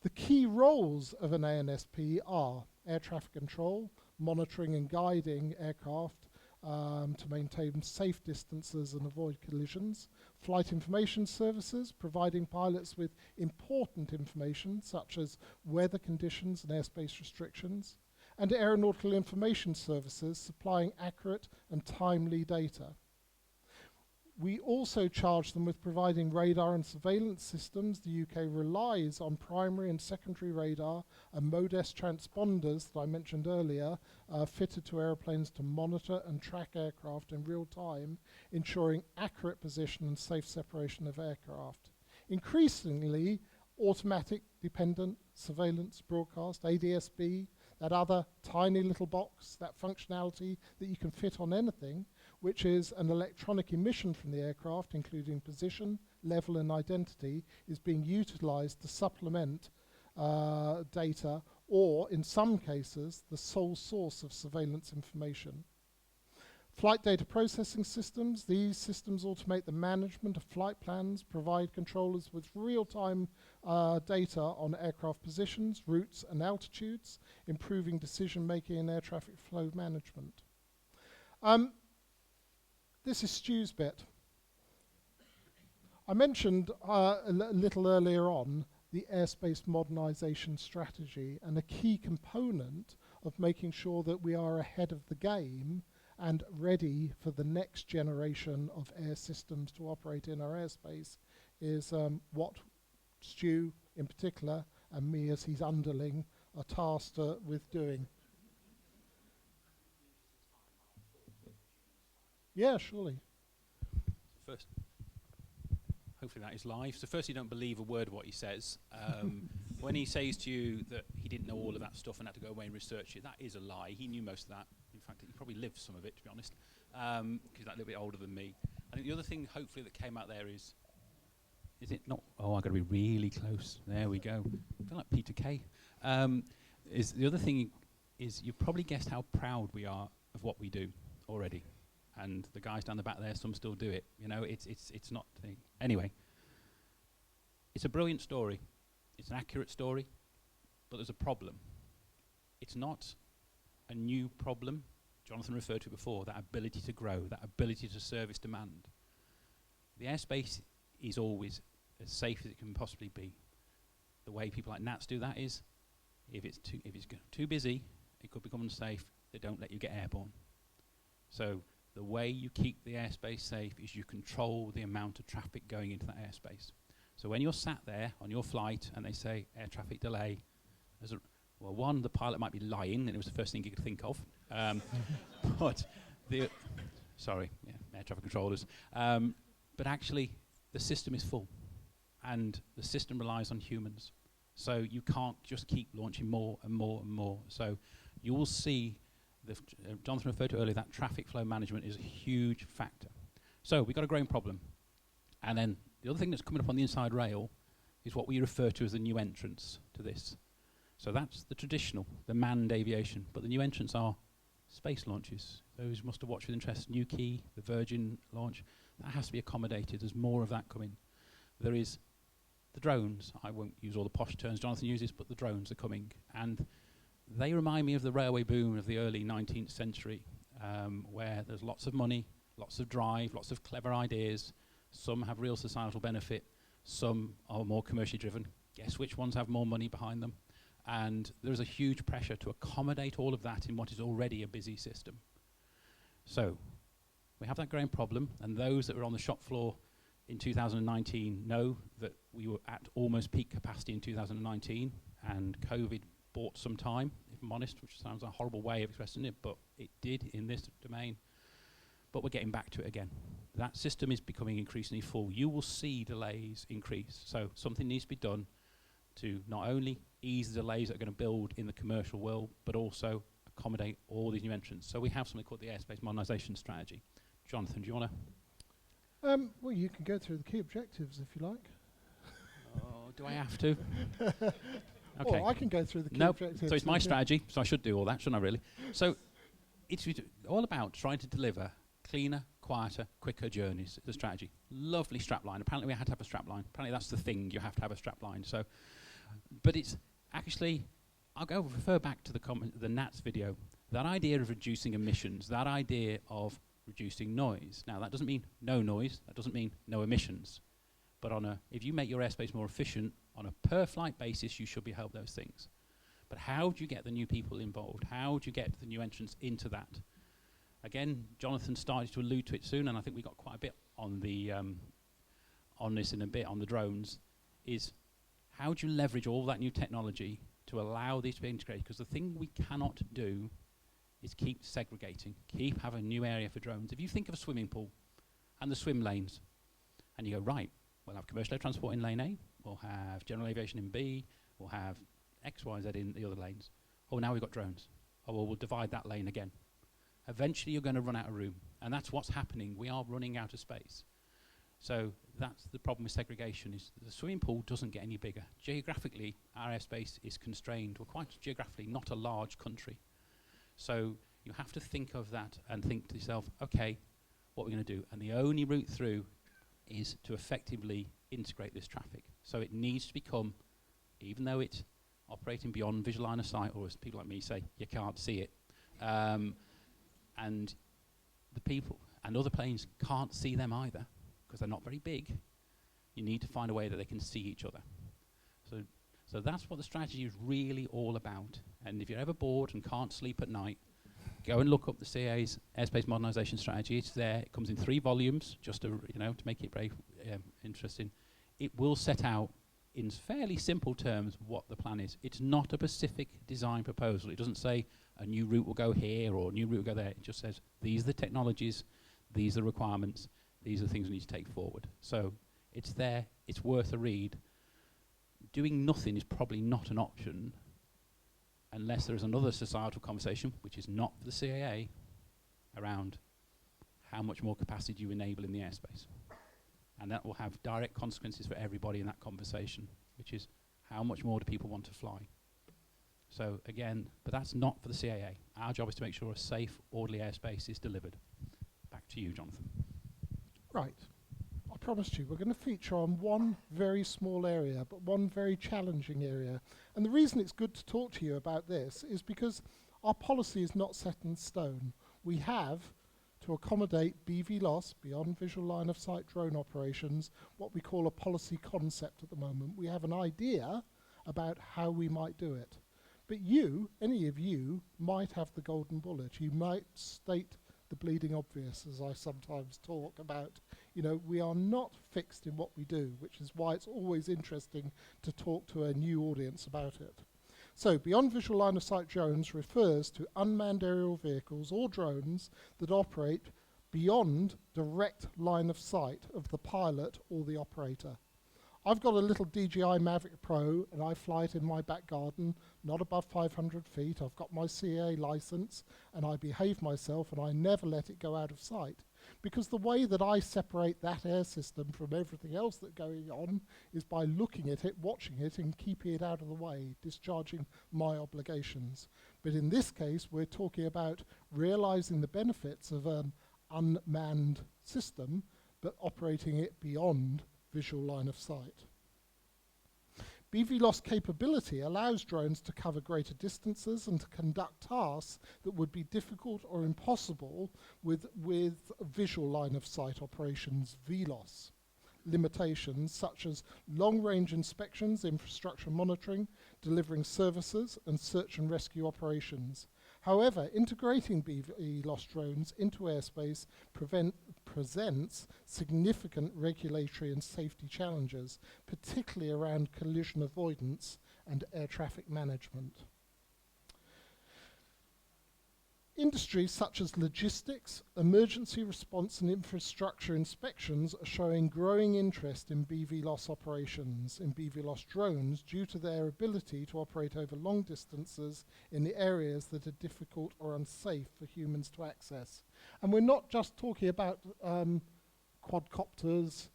The key roles of an ANSP are air traffic control, monitoring and guiding aircraft to maintain safe distances and avoid collisions, flight information services, providing pilots with important information such as weather conditions and airspace restrictions, and aeronautical information services supplying accurate and timely data. We also charge them with providing radar and surveillance systems. The UK relies on primary and secondary radar and modest transponders that I mentioned earlier, fitted to aeroplanes to monitor and track aircraft in real time, ensuring accurate position and safe separation of aircraft. Increasingly, automatic dependent surveillance broadcast, ADSB, that other tiny little box, that functionality that you can fit on anything, which is an electronic emission from the aircraft, including position, level and identity, is being utilised to supplement data, or in some cases, the sole source of surveillance information. Flight data processing systems. These systems automate the management of flight plans, provide controllers with real-time data on aircraft positions, routes and altitudes, improving decision-making and air traffic flow management. This is Stu's bit. I mentioned a little earlier on the airspace modernisation strategy, and a key component of making sure that we are ahead of the game and ready for the next generation of air systems to operate in our airspace is what Stu in particular and me as his underling are tasked with doing. Yeah, surely.
First, hopefully that is live. So firstly, don't believe a word of what he says. When he says to you that he didn't know all of that stuff and had to go away and research it, that is a lie. He knew most of that. In fact, he probably lived some of it, to be honest, because he's that little bit older than me. I think the other thing, hopefully, that came out there is it not? Oh, I've got to be really close. There we go. I feel like Peter Kay. Is the other thing is you've probably guessed how proud we are of what we do already. And the guys down the back there, some still do it. You know, it's not. Anyway, it's a brilliant story. It's an accurate story, but there's a problem. It's not a new problem. Jonathan referred to it before, that ability to grow, that ability to service demand. The airspace is always as safe as it can possibly be. The way people like Nats do that is, if it's too busy, it could become unsafe, they don't let you get airborne. So the way you keep the airspace safe is you control the amount of traffic going into that airspace. So when you're sat there on your flight and they say air traffic delay, well, one, the pilot might be lying, and it was the first thing you could think of. But air traffic controllers. But actually, the system is full, and the system relies on humans. So you can't just keep launching more and more and more. So you will see, Jonathan referred to earlier, that traffic flow management is a huge factor. So we've got a growing problem. And then the other thing that's coming up on the inside rail is what we refer to as the new entrants to this. So that's the traditional, the manned aviation. But the new entrants are space launches. Those must have watched with interest New Key, the Virgin launch. That has to be accommodated. There's more of that coming. There is the drones. I won't use all the posh terms Jonathan uses, but the drones are coming. And they remind me of the railway boom of the early 19th century, where there's lots of money, lots of drive, lots of clever ideas. Some have real societal benefit. Some are more commercially driven. Guess which ones have more money behind them? And there's a huge pressure to accommodate all of that in what is already a busy system. So we have that growing problem, and those that were on the shop floor in 2019 know that we were at almost peak capacity in 2019, and COVID bought some time, if I'm honest, which sounds a horrible way of expressing it, but it did in this domain. But we're getting back to it again. That system is becoming increasingly full. You will see delays increase. So something needs to be done to not only ease the delays that are going to build in the commercial world, but also accommodate all these new entrants. So we have something called the airspace modernisation strategy. Jonathan, do you want to?
Well, you can go through the key objectives if you like.
Oh, do I have to?
Okay. Well, I can go through the key objectives.
So it's my strategy, so I should do all that, shouldn't I really? So it's all about trying to deliver cleaner, quieter, quicker journeys, the strategy. Lovely strapline. Apparently we had to have a strapline. Apparently that's the thing, you have to have a strapline. So, but it's actually, I'll refer back to the Nats video. That idea of reducing emissions, that idea of reducing noise. Now that doesn't mean no noise, that doesn't mean no emissions. But if you make your airspace more efficient, on a per flight basis, you should be helped those things. But how do you get the new people involved? How do you get the new entrants into that? Again, Jonathan started to allude to it soon, and I think we got quite a bit on the on this in a bit, on the drones, is how do you leverage all that new technology to allow these to be integrated? Because the thing we cannot do is keep segregating, keep having a new area for drones. If you think of a swimming pool and the swim lanes, and you go, right, we'll have commercial air transport in lane A, we'll have general aviation in B, we'll have X, Y, Z in the other lanes. Oh, now we've got drones. Oh, well, we'll divide that lane again. Eventually, you're going to run out of room. And that's what's happening. We are running out of space. So that's the problem with segregation, is the swimming pool doesn't get any bigger. Geographically, our airspace is constrained. We're quite geographically not a large country. So you have to think of that and think to yourself, okay, what are we going to do? And the only route through is to effectively integrate this traffic. So it needs to become, even though it's operating beyond visual line of sight, or as people like me say, you can't see it, and the people and other planes can't see them either because they're not very big. You need to find a way that they can see each other. So that's what the strategy is really all about. And if you're ever bored and can't sleep at night, go and look up the CAA's airspace modernisation strategy. It's there. It comes in 3 volumes, just to make it very interesting. It will set out in fairly simple terms what the plan is. It's not a specific design proposal. It doesn't say a new route will go here or a new route will go there. It just says these are the technologies, these are the requirements, these are the things we need to take forward. So it's there. It's worth a read. Doing nothing is probably not an option unless there is another societal conversation, which is not for the CAA, around how much more capacity you enable in the airspace. And that will have direct consequences for everybody in that conversation, which is how much more do people want to fly? So again, but that's not for the CAA. Our job is to make sure a safe, orderly airspace is delivered. Back to you, Jonathan.
Right. I promised you we're going to feature on one very small area, but one very challenging area. And the reason it's good to talk to you about this is because our policy is not set in stone. We have, to accommodate BV loss, beyond visual line of sight drone operations, what we call a policy concept at the moment. We have an idea about how we might do it. But you, any of you, might have the golden bullet. You might state the bleeding obvious, as I sometimes talk about. We are not fixed in what we do, which is why it's always interesting to talk to a new audience about it. So, beyond visual line of sight drones refers to unmanned aerial vehicles or drones that operate beyond direct line of sight of the pilot or the operator. I've got a little DJI Mavic Pro and I fly it in my back garden, not above 500 feet. I've got my CAA license and I behave myself and I never let it go out of sight. Because the way that I separate that air system from everything else that's going on is by looking at it, watching it, and keeping it out of the way, discharging my obligations. But in this case, we're talking about realizing the benefits of an unmanned system, but operating it beyond visual line of sight. BV loss capability allows drones to cover greater distances and to conduct tasks that would be difficult or impossible with visual line of sight operations VLOS. Limitations such as long-range inspections, infrastructure monitoring, delivering services, and search and rescue operations. However, integrating BV loss drones into airspace presents significant regulatory and safety challenges, particularly around collision avoidance and air traffic management. Industries such as logistics, emergency response and infrastructure inspections are showing growing interest in BV loss operations, in BV loss drones, due to their ability to operate over long distances in the areas that are difficult or unsafe for humans to access. And we're not just talking about quadcopters,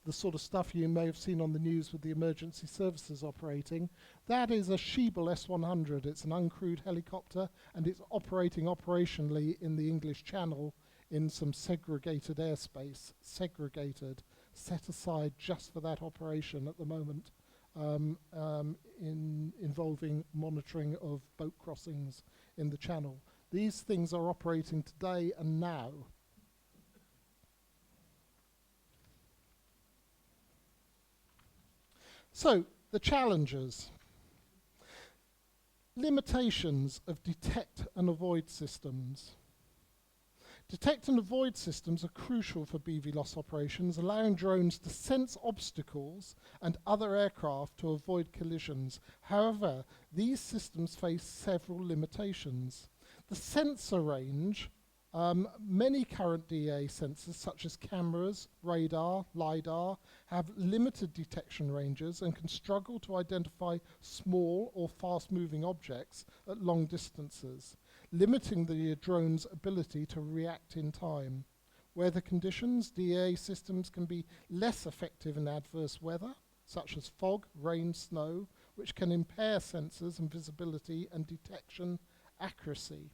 the sort of stuff you may have seen on the news with the emergency services operating. That is a Schiebel S-100. It's an uncrewed helicopter, and it's operating operationally in the English Channel in some segregated airspace, set aside just for that operation at the moment, involving monitoring of boat crossings in the Channel. These things are operating today and now. So, the challenges. Limitations of detect and avoid systems. Detect and avoid systems are crucial for BV loss operations, allowing drones to sense obstacles and other aircraft to avoid collisions. However, these systems face several limitations. The sensor range Many current DA sensors, such as cameras, radar, LiDAR, have limited detection ranges and can struggle to identify small or fast-moving objects at long distances, limiting the drone's ability to react in time. Weather conditions, DA systems can be less effective in adverse weather, such as fog, rain, snow, which can impair sensors and visibility and detection accuracy.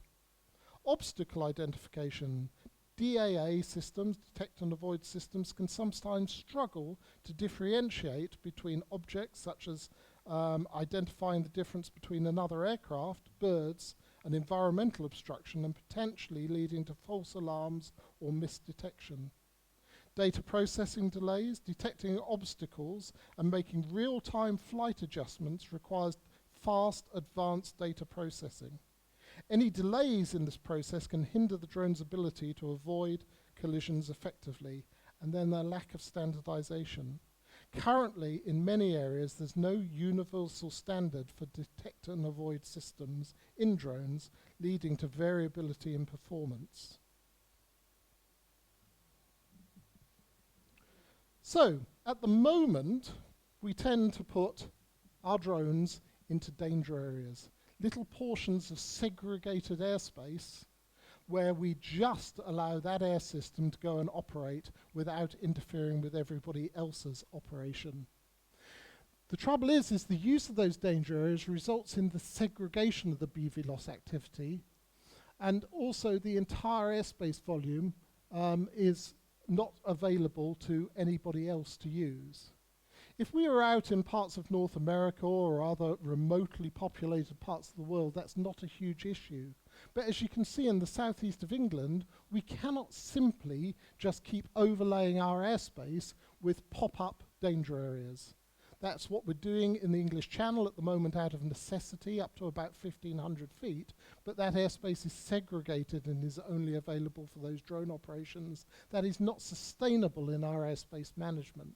Obstacle identification. DAA systems, detect and avoid systems, can sometimes struggle to differentiate between objects, such as identifying the difference between another aircraft, birds, and environmental obstruction, and potentially leading to false alarms or misdetection. Data processing delays. Detecting obstacles and making real-time flight adjustments requires fast, advanced data processing. Any delays in this process can hinder the drone's ability to avoid collisions effectively, and then the lack of standardization. Currently, in many areas, there's no universal standard for detect and avoid systems in drones, leading to variability in performance. So, at the moment, we tend to put our drones into danger areas, little portions of segregated airspace where we just allow that air system to go and operate without interfering with everybody else's operation. The trouble is the use of those danger areas results in the segregation of the BV loss activity, and also the entire airspace volume is not available to anybody else to use. If we are out in parts of North America or other remotely populated parts of the world, that's not a huge issue. But as you can see in the southeast of England, we cannot simply just keep overlaying our airspace with pop-up danger areas. That's what we're doing in the English Channel at the moment out of necessity, up to about 1,500 feet, but that airspace is segregated and is only available for those drone operations. That is not sustainable in our airspace management.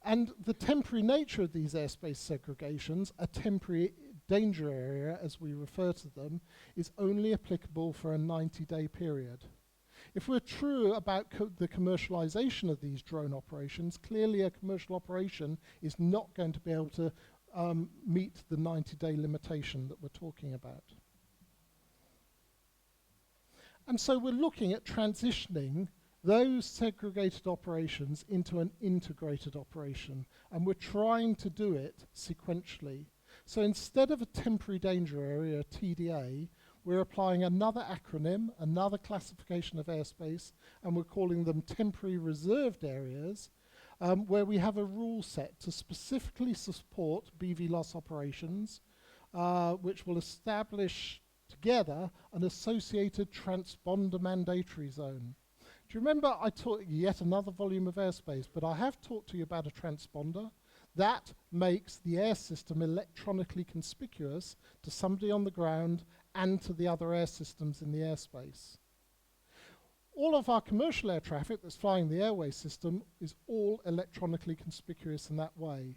And the temporary nature of these airspace segregations, a temporary danger area, as we refer to them, is only applicable for a 90-day period. If we're true about the commercialization of these drone operations, clearly a commercial operation is not going to be able to meet the 90-day limitation that we're talking about. And so we're looking at transitioning those segregated operations into an integrated operation, and we're trying to do it sequentially. So instead of a temporary danger area, TDA, we're applying another acronym, another classification of airspace, and we're calling them temporary reserved areas, where we have a rule set to specifically support BV loss operations, which will establish together an associated transponder mandatory zone. Do you remember I taught you yet another volume of airspace, but I have talked to you about a transponder. That makes the air system electronically conspicuous to somebody on the ground and to the other air systems in the airspace. All of our commercial air traffic that's flying the airway system is all electronically conspicuous in that way.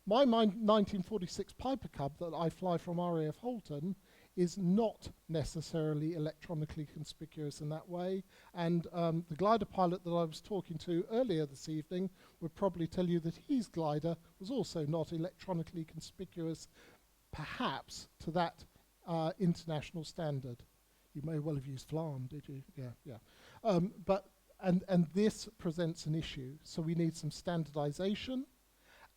My 1946 Piper Cub that I fly from RAF Holton is not necessarily electronically conspicuous in that way, and the glider pilot that I was talking to earlier this evening would probably tell you that his glider was also not electronically conspicuous, perhaps to that international standard. You may well have used FLAM, did you? Yeah. And this presents an issue, so we need some standardization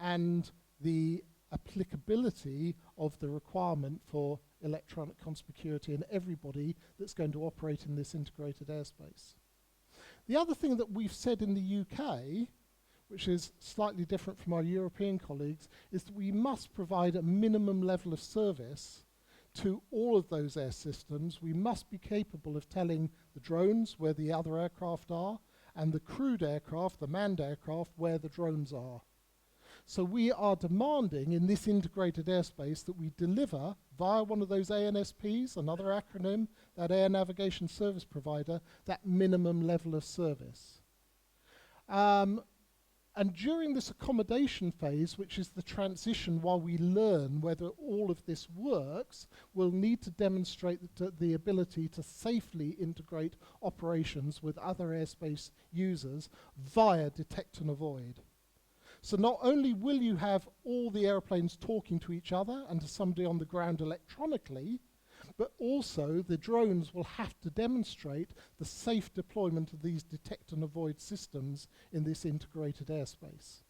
and the applicability of the requirement for electronic conspicuity in everybody that's going to operate in this integrated airspace. The other thing that we've said in the UK, which is slightly different from our European colleagues, is that we must provide a minimum level of service to all of those air systems. We must be capable of telling the drones where the other aircraft are, and the crewed aircraft, the manned aircraft, where the drones are. So we are demanding in this integrated airspace that we deliver via one of those ANSPs, another acronym, that Air Navigation Service Provider, that minimum level of service. And And during this accommodation phase, which is the transition while we learn whether all of this works, we'll need to demonstrate the ability to safely integrate operations with other airspace users via detect and avoid. So not only will you have all the airplanes talking to each other and to somebody on the ground electronically, but also the drones will have to demonstrate the safe deployment of these detect and avoid systems in this integrated airspace.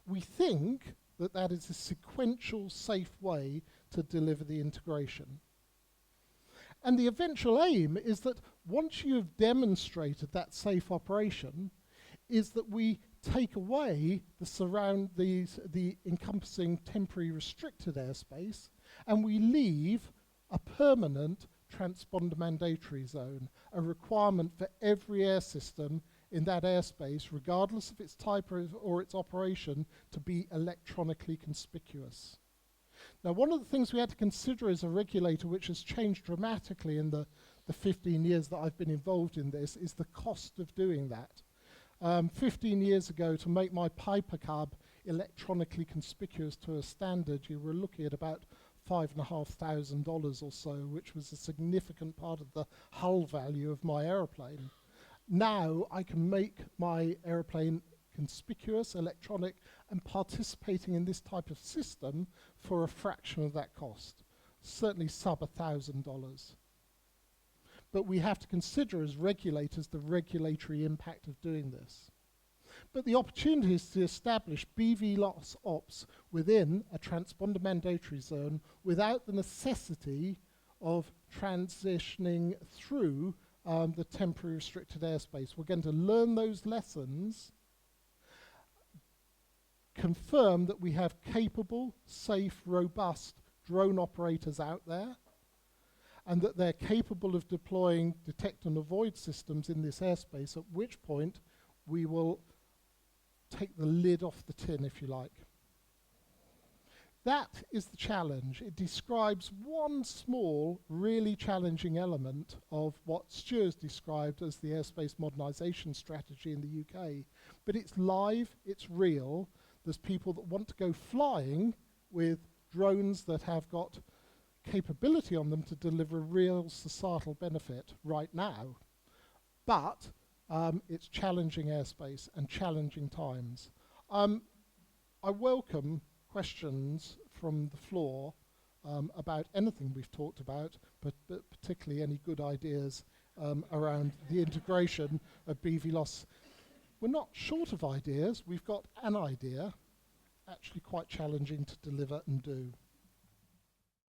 We think that that is a sequential, safe way to deliver the integration. And the eventual aim is that once you have demonstrated that safe operation, is that we take away the encompassing temporary restricted airspace, and we leave a permanent transponder mandatory zone, a requirement for every air system in that airspace, regardless of its type or its operation, to be electronically conspicuous. Now, one of the things we had to consider as a regulator, which has changed dramatically in the 15 years that I've been involved in this, is the cost of doing that. 15 years ago, to make my Piper Cub electronically conspicuous to a standard, you were looking at about $5,500 or so, which was a significant part of the hull value of my aeroplane. Now I can make my aeroplane conspicuous, electronic, and participating in this type of system for a fraction of that cost, certainly sub $1,000. But we have to consider as regulators the regulatory impact of doing this. But the opportunity is to establish BVLOS ops within a transponder mandatory zone without the necessity of transitioning through the temporary restricted airspace. We're going to learn those lessons, confirm that we have capable, safe, robust drone operators out there, and that they're capable of deploying detect and avoid systems in this airspace, at which point we will take the lid off the tin, if you like. That is the challenge. It describes one small, really challenging element of what Stuart described as the airspace modernisation strategy in the UK. But it's live, it's real. There's people that want to go flying with drones that have got capability on them to deliver real societal benefit right now. But it's challenging airspace and challenging times. I welcome questions from the floor about anything we've talked about, but particularly any good ideas around the integration of BVLOS. We're not short of ideas. We've got an idea, actually quite challenging to deliver and do.